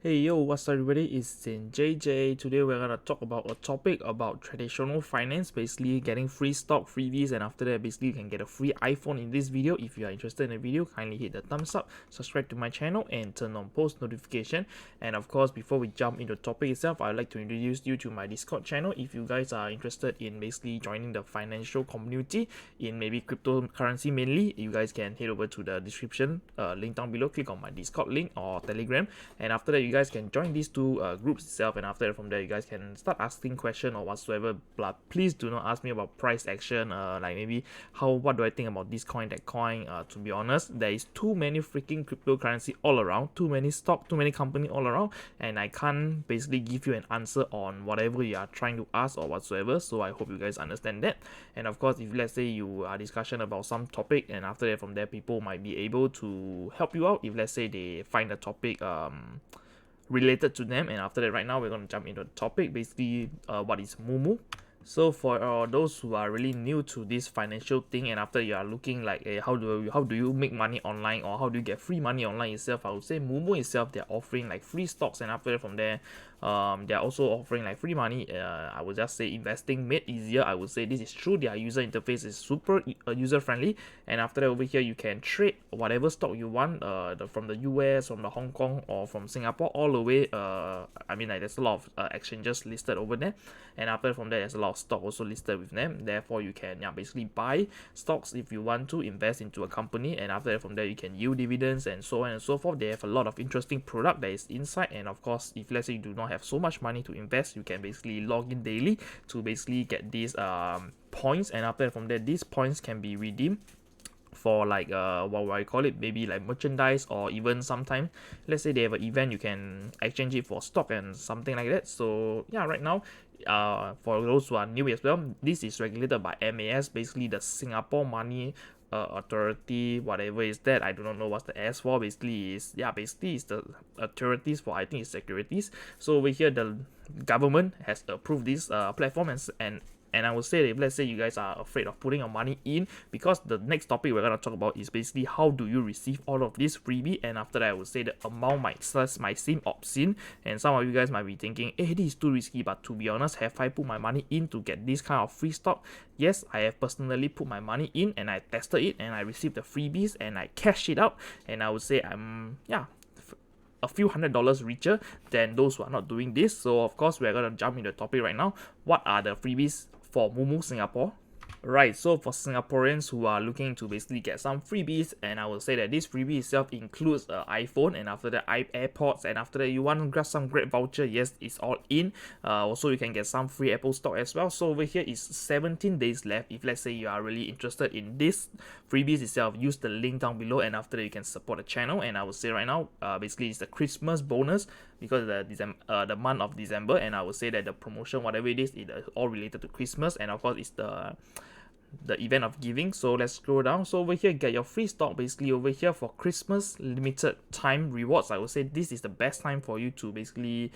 Hey yo, what's up everybody? It's Sin JJ. Today we're gonna talk about a topic about traditional finance, basically getting free stock, freebies, and after that basically you can get a free iPhone in this video. If you are interested in the video, kindly hit the thumbs up, subscribe to my channel, and turn on post notification. And of course, before we jump into the topic itself, I'd like to introduce you to my Discord channel. If you guys are interested in basically joining the financial community in maybe cryptocurrency mainly, you guys can head over to the description link down below, click on my Discord link or Telegram, and after that you guys can join these two groups itself, and after that from there you guys can start asking question or whatsoever. But please do not ask me about price action, like maybe what do I think about this coin, that coin. To be honest, there is too many freaking cryptocurrency all around, too many stock, too many company all around, and I can't basically give you an answer on whatever you are trying to ask or whatsoever. So I hope you guys understand that. And of course, if let's say you are discussion about some topic, and after that from there people might be able to help you out if let's say they find a topic related to them. And after that, right now we're going to jump into the topic, basically what is moomoo. So for those who are really new to this financial thing, and after you are looking like how do you make money online, or how do you get free money online itself, I would say moomoo itself, they're offering like free stocks, and after that from there they're also offering like free money. I would just say investing made easier. I would say this is true. Their user interface is super user friendly, and after that over here you can trade whatever stock you want, from the US, from the Hong Kong, or from Singapore, all the way. I mean, like there's a lot of exchanges listed over there, and after from there there's a lot of stock also listed with them. Therefore you can basically buy stocks if you want to invest into a company, and after that from there you can yield dividends and so on and so forth. They have a lot of interesting product that is inside, and of course if let's say you do not have so much money to invest, you can basically log in daily to basically get these points, and after that from there these points can be redeemed for like what I call it, maybe like merchandise, or even sometimes let's say they have an event, you can exchange it for stock and something like that. So yeah, right now for those who are new as well, this is regulated by MAS, basically the Singapore Money Authority, whatever is that, I do not know what's the S for. Basically is the authorities for, I think it's securities. So over here the government has approved this platform, and I would say that if let's say you guys are afraid of putting your money in, because the next topic we're gonna talk about is basically how do you receive all of this freebie, and after that I would say the amount might seem obscene, and some of you guys might be thinking, hey, this is too risky. But to be honest, have I put my money in to get this kind of free stock? Yes, I have personally put my money in, and I tested it, and I received the freebies, and I cashed it out, and I would say I'm a few $100s richer than those who are not doing this. So of course we're gonna jump into the topic right now. What are the freebies for moomoo Singapore? Right, so for Singaporeans who are looking to basically get some freebies, and I will say that this freebie itself includes an iPhone, and after that AirPods, and after that you want to grab some great voucher, yes, it's all in. Also you can get some free Apple stock as well. So over here is 17 days left. If let's say you are really interested in this freebies itself, use the link down below, and after that you can support the channel. And I will say right now, basically it's the Christmas bonus, because the month of December, and I would say that the promotion, whatever it is all related to Christmas, and of course it's the event of giving. So let's scroll down. So over here, get your free stock. Basically over here for Christmas limited time rewards, I would say this is the best time for you to basically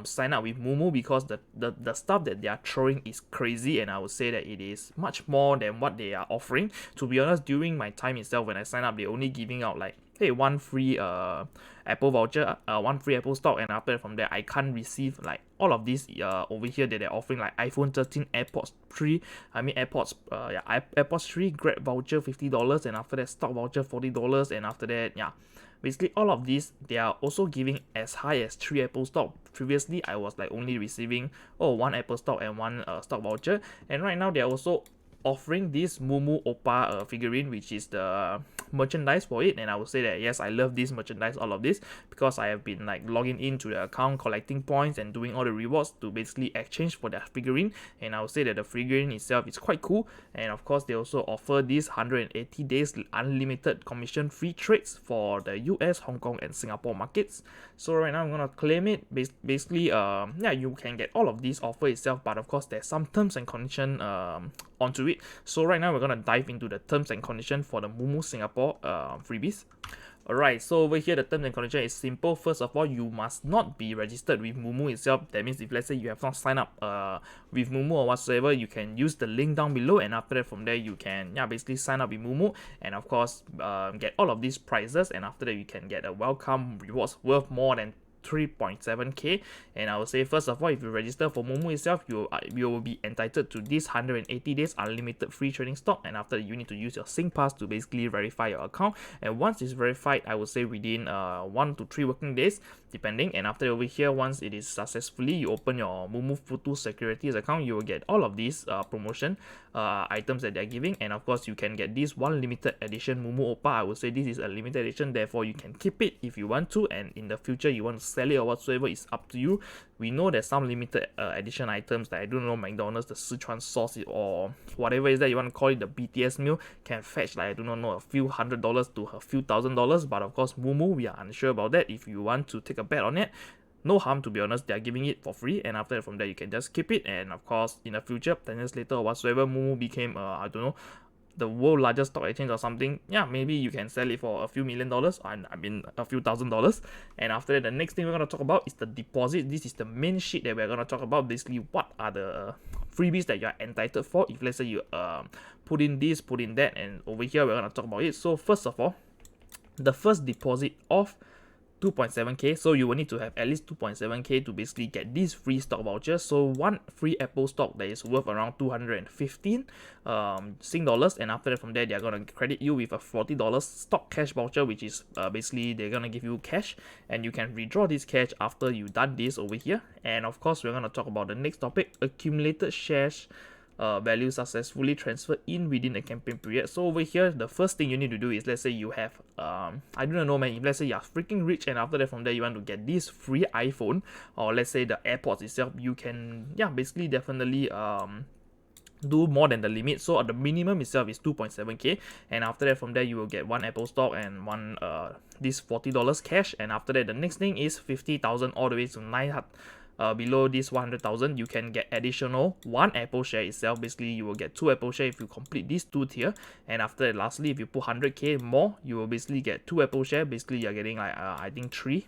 sign up with moomoo, because the stuff that they are throwing is crazy, and I would say that it is much more than what they are offering. To be honest, during my time itself when I signed up, they only giving out like, hey, one free Apple voucher, one free Apple stock, and after from there I can't receive like all of these over here that they're offering, like iPhone 13, AirPods 3, AirPods 3, Grab voucher $50, and after that stock voucher $40, and after that basically all of these they are also giving as high as 3 Apple stock. Previously I was like only receiving one Apple stock and one stock voucher, and right now they're also offering this moomoo Oppa figurine, which is the merchandise for it. And I would say that yes, I love this merchandise, all of this, because I have been like logging into the account, collecting points, and doing all the rewards to basically exchange for that figurine. And I would say that the figurine itself is quite cool. And of course they also offer these 180 days unlimited commission free trades for the US, Hong Kong, and Singapore markets. So right now I'm gonna claim it. Basically you can get all of these offer itself, but of course there's some terms and condition onto it. So right now we're gonna dive into the terms and condition for the moomoo Singapore freebies. Alright, so over here the terms and condition is simple. First of all, you must not be registered with moomoo itself. That means if let's say you have not signed up with moomoo or whatsoever, you can use the link down below, and after that from there you can basically sign up with moomoo, and of course get all of these prizes, and after that you can get a welcome rewards worth more than 3.7k. And I would say, first of all, if you register for moomoo itself, you will be entitled to this 180 days unlimited free trading stock. And after, you need to use your SingPass to basically verify your account. And once it's verified, I would say within 1 to 3 working days, depending. And after, over here, once it is successfully, you open your moomoo Futu Securities account, you will get all of these promotion items that they're giving. And of course, you can get this one limited edition moomoo Oppa. I would say this is a limited edition, therefore you can keep it if you want to, and in the future you want to sell it or whatsoever, it's up to you. We know there's some limited edition items that I don't know, McDonald's, the Sichuan sauce or whatever is that you want to call it, the BTS meal, can fetch like, I do not know, a few $100s to a few $1,000s. But of course, moomoo, we are unsure about that. If you want to take a bet on it, no harm, to be honest, they are giving it for free, and after that, from there you can just keep it. And of course, in the future, 10 years later or whatsoever, moomoo became I don't know, the world's largest stock exchange or something, yeah, maybe you can sell it for a few $1,000,000, I mean a few $1,000s. And after that, the next thing we're going to talk about is the deposit. This is the main shit that we're going to talk about. Basically, what are the freebies that you are entitled for if, let's say, you put in this, put in that, and over here we're going to talk about it. So first of all, the first deposit of 2.7k, so you will need to have at least 2.7k to basically get these free stock vouchers. So one free Apple stock that is worth around 215 Sing dollars, and after that, from there, they are going to credit you with a $40 stock cash voucher, which is basically they're going to give you cash, and you can withdraw this cash after you've done this over here. And of course, we're going to talk about the next topic, accumulated shares value successfully transferred in within the campaign period. So over here, the first thing you need to do is, let's say you have I don't know, man, if let's say you're freaking rich, and after that, from there you want to get this free iPhone, or let's say the AirPods itself, you can, yeah, basically definitely do more than the limit. So the minimum itself is 2.7k, and after that, from there you will get one Apple stock and one this $40 cash. And after that, the next thing is 50,000 all the way to 900. Below this 100,000, you can get additional one Apple share itself. Basically, you will get 2 Apple share if you complete these 2 tier. And after that, lastly, if you put 100k more, you will basically get 2 Apple share. Basically, you're getting like I think 3.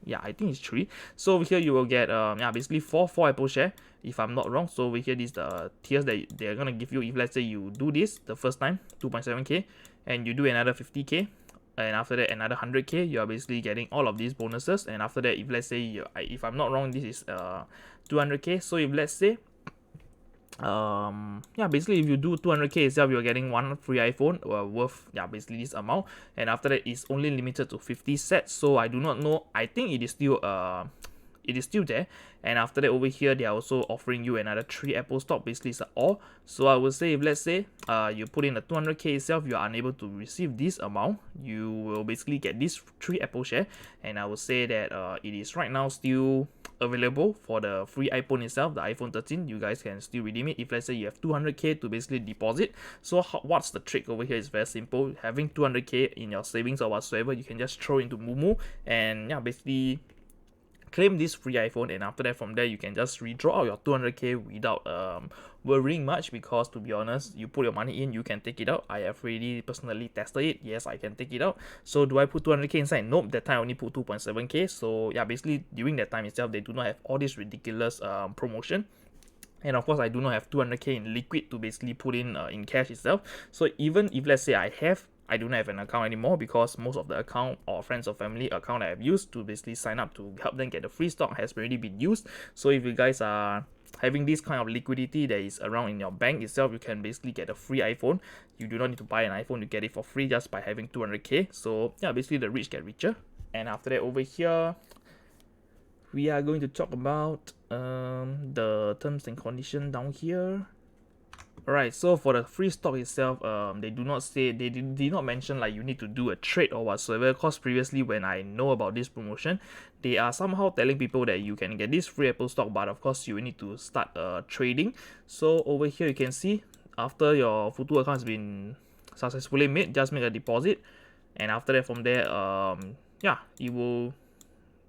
Yeah, I think it's 3. So over here you will get yeah, basically 4 Apple share, if I'm not wrong. So over here, these the tiers that they're gonna give you if, let's say, you do this the first time, 2.7k, and you do another 50k, and after that another 100k, you are basically getting all of these bonuses. And after that, if let's say if I'm not wrong, this is 200k. So if let's say yeah, basically if you do 200k itself, you're getting one free iPhone worth, yeah, basically this amount. And after that, it's only limited to 50 sets. So I do not know, I think it is still there. And after that, over here, they are also offering you another 3 Apple stock. Basically, it's all. So I would say, if let's say you put in the 200k itself, you are unable to receive this amount, you will basically get this 3 Apple share. And I would say that it is right now still available for the free iPhone itself, the iPhone 13. You guys can still redeem it if, let's say, you have 200k to basically deposit. So what's the trick over here? Is very simple. Having 200k in your savings or whatsoever, you can just throw into moomoo, and yeah, basically claim this free iPhone. And after that, from there, you can just withdraw out your 200k without worrying much, because to be honest, you put your money in, you can take it out. I have already personally tested it. Yes, I can take it out. So do I put 200k inside? Nope, that time I only put 2.7k. So yeah, basically during that time itself, they do not have all this ridiculous promotion. And of course, I do not have 200k in liquid to basically put in cash itself. So even if, let's say, I don't have an account anymore, because most of the account or friends or family account I have used to basically sign up to help them get the free stock has already been used. So if you guys are having this kind of liquidity that is around in your bank itself, you can basically get a free iPhone. You do not need to buy an iPhone to get it for free just by having 200k. So yeah, basically the rich get richer. And after that, over here, we are going to talk about the terms and conditions down here. Alright, so for the free stock itself, they did not mention like you need to do a trade or whatsoever, because previously when I know about this promotion, they are somehow telling people that you can get this free Apple stock, but of course you will need to start trading. So over here you can see, after your Futu account has been successfully made, just make a deposit, and after that, from there, yeah, it will,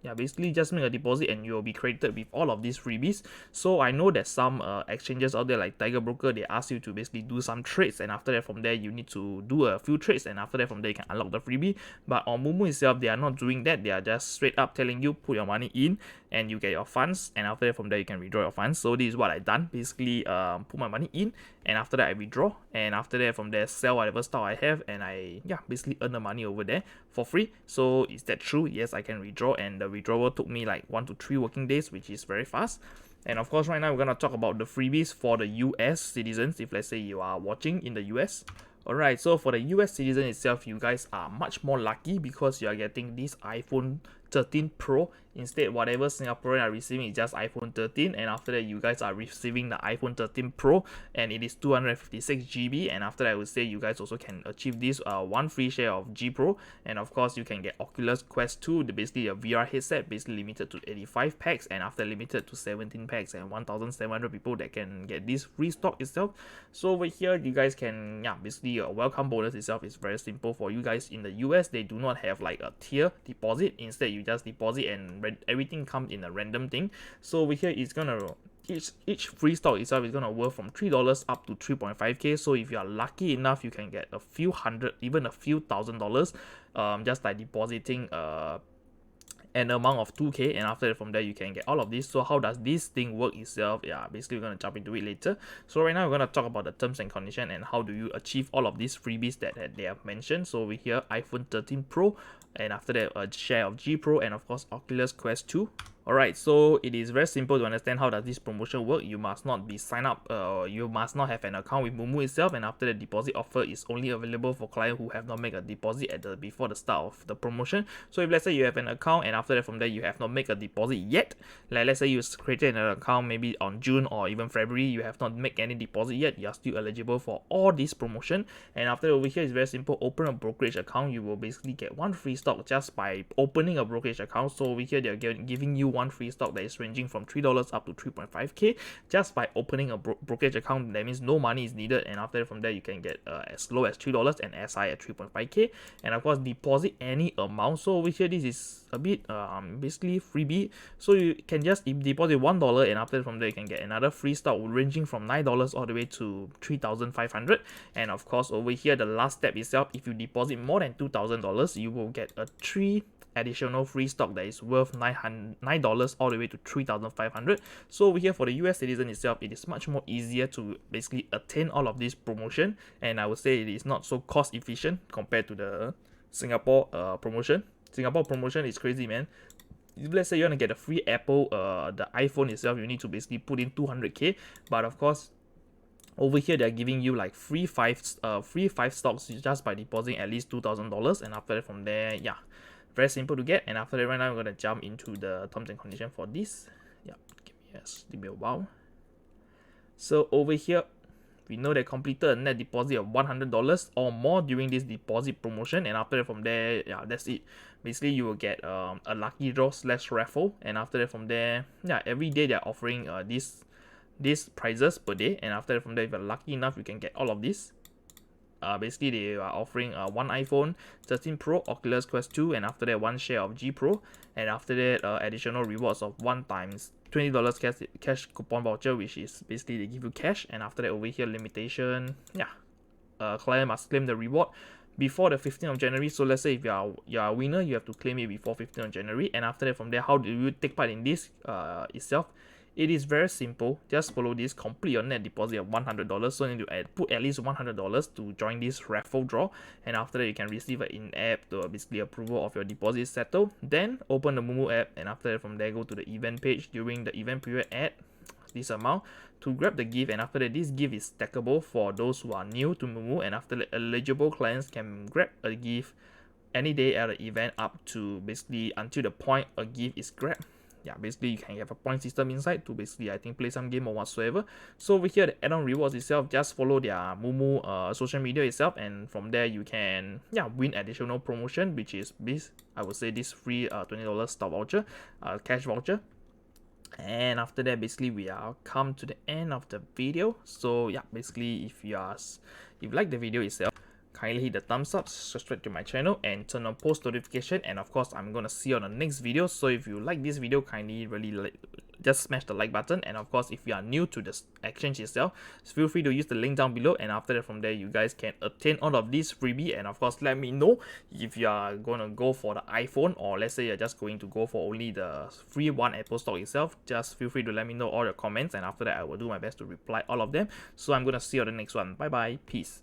yeah, basically just make a deposit and you'll be credited with all of these freebies. So I know that some exchanges out there like Tiger Broker, they ask you to basically do some trades, and after that, from there you need to do a few trades, and after that, from there you can unlock the freebie. But on moomoo itself, they are not doing that. They are just straight up telling you put your money in and you get your funds, and after that, from there you can withdraw your funds. So this is what I done. Basically put my money in, and after that I withdraw, and after that, from there, sell whatever stock I have, and I, yeah, basically earn the money over there for free. So is that true? Yes, I can withdraw, and the withdrawal took me like 1 to 3 working days, which is very fast. And of course, right now we're gonna talk about the freebies for the US citizens, if let's say you are watching in the US. Alright, so for the US citizen itself, you guys are much more lucky because you are getting this iPhone 13 Pro. Instead, whatever Singaporean are receiving is just iPhone 13, and after that you guys are receiving the iPhone 13 Pro, and it is 256 GB. And after that, I would say you guys also can achieve this one free share of GPRO, and of course you can get Oculus Quest 2, basically a VR headset, basically limited to 85 packs, and after limited to 17 packs, and 1,700 people that can get this free stock itself. So over here, you guys can, basically a welcome bonus itself is very simple for you guys. In the US, they do not have like a tier deposit. Instead, you just deposit and everything comes in a random thing. So over here, it's gonna each free stock itself is gonna worth from $3 up to 3.5k. So if you are lucky enough, you can get a few hundred, even a few $1,000s, just by depositing an amount of 2k, and after that, from there you can get all of this. So how does this thing work itself? Basically we're going to jump into it later. So right now we're going to talk about the terms and condition and how do you achieve all of these freebies that they have mentioned. So over here, iPhone 13 Pro, and after that a share of GPRO, and of course Oculus Quest 2. Alright, so it is very simple to understand how does this promotion work. You must not be signed up, you must not have an account with moomoo itself, and after the deposit offer is only available for clients who have not made a deposit at before the start of the promotion. So if let's say you have an account and after that from there you have not made a deposit yet, like let's say you created an account maybe on June or even February, you have not made any deposit yet, you are still eligible for all this promotion. And after over here is very simple, open a brokerage account, you will basically get one free stock just by opening a brokerage account. So over here they're giving you one free stock that is ranging from $3 up to 3.5k just by opening a brokerage account. That means no money is needed, and after from there you can get as low as $3 and as high as 3.5k, and of course deposit any amount. So over here this is a bit basically freebie. So you can just deposit $1, and after from there you can get another free stock ranging from $9 all the way to 3,500. And of course over here the last step itself, if you deposit more than $2,000, you will get a 3 additional free stock that is worth $9 all the way to 3,500. So over here for the US citizen itself, it is much more easier to basically attain all of this promotion, and I would say it is not so cost efficient compared to the Singapore promotion. Singapore promotion is crazy, man. If let's say you want to get a free Apple, the iPhone itself, you need to basically put in 200k, but of course over here they're giving you like free five stocks just by depositing at least $2,000, and after that from there, very simple to get. And after that, right now I'm going to jump into the terms and conditions for this. Give me a while. So over here, we know they completed a net deposit of $100 or more during this deposit promotion, and after that from there, that's it. Basically you will get a lucky draw / raffle, and after that from there, every day they're offering these prizes per day, and after that from there, if you're lucky enough, you can get all of this. Basically they are offering one iPhone 13 Pro, Oculus Quest 2, and after that one share of GPRO, and after that additional rewards of 1 times $20 cash coupon voucher, which is basically they give you cash. And after that over here limitation, client must claim the reward before the 15th of January. So let's say if you are a winner, you have to claim it before 15th of January. And after that from there, how do you take part in this itself? It is very simple. Just follow this. Complete your net deposit of $100. So you need to put at least $100 to join this raffle draw. And after that, you can receive an in-app to basically approval of your deposit settled. Then open the moomoo app, and after that, from there, go to the event page. During the event period, add this amount to grab the gift. And after that, this gift is stackable for those who are new to moomoo. And after that, eligible clients can grab a gift any day at the event up to basically until the point a gift is grabbed. Basically you can have a point system inside to basically I think play some game or whatsoever. So over here the add-on rewards itself, just follow their moomoo social media itself, and from there you can win additional promotion, which is this, I would say this free $20 stock voucher, cash voucher. And after that, basically we are come to the end of the video. So basically if you like the video itself, kindly hit the thumbs up, subscribe to my channel, and turn on post notification. And of course, I'm gonna see you on the next video. So if you like this video, kindly just smash the like button. And of course, if you are new to the exchange itself, feel free to use the link down below. And after that, from there, you guys can attain all of these freebie. And of course, let me know if you are gonna go for the iPhone, or let's say you're just going to go for only the free one Apple stock itself. Just feel free to let me know all your comments, and after that, I will do my best to reply all of them. So I'm gonna see you on the next one. Bye bye, peace.